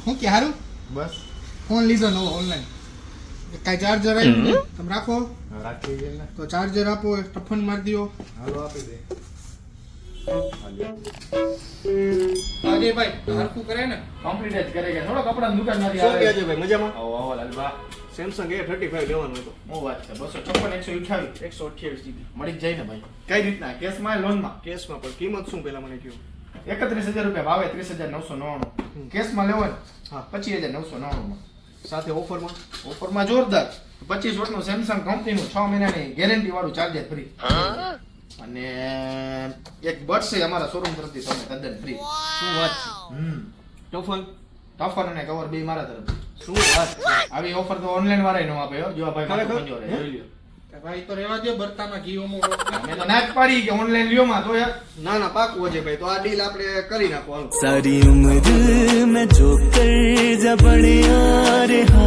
હું કે હારું બસ ફોન લીધો નવો ઓનલાઈન કાંઈ ચાર્જર આવ્યું તમે રાખો રાખી દે ને. તો ચાર્જર આપો ટફન મારી દો હાલો આપી દે. અજયભાઈ હરખું કરે ને કમ્પ્લીટ જ કરે કે થોડો કપડાની દુકાનમાંથી શું આવે કહે છે ભાઈ, મજામાં? આવો આવો લાલબા સેમસંગ A35 લેવાનું હતું. હું વાત છે 256 128 GB મળી જ જાય ને ભાઈ કઈ રીતના કેશમાં લોનમાં કેશમાં પણ કિંમત શું પેલા મને કહો. 31000 રૂપિયા ભાવે 30999 કેશમાં લેવો ને હા. 25999 માં સાથે ઓફરમાં ઓફરમાં જોરદાર 25 વોટનું સેમસંગ કંપનીનું 6 મહિનાની ગેરંટી વાળું ચાર્જર ફ્રી અને એક બડ્સ છે અમારા શોરૂમ તરફથી તમને તદ્દન ફ્રી શું વાત છે? ટોફલ ટફર અને કવર બે મારા તરફથી શું વાત છે? આવી ઓફર તો ઓનલાઈન વાળા નો આપે હો. જો આ ભાઈ માથું ખરેખર? પંજો રહે, જોઈ લ્યો. ભાઈ તો રેવા દે બરતામાં ઘી ઓમો અમે તો ના જ પાડી કે ઓનલાઈન લ્યો માં તો યાર ના ના પાકું છે ભાઈ, તો આ ડીલ આપણે કરી નાખો હાલો. सारी उम्र मैं जो कर जा बढ़िया रहा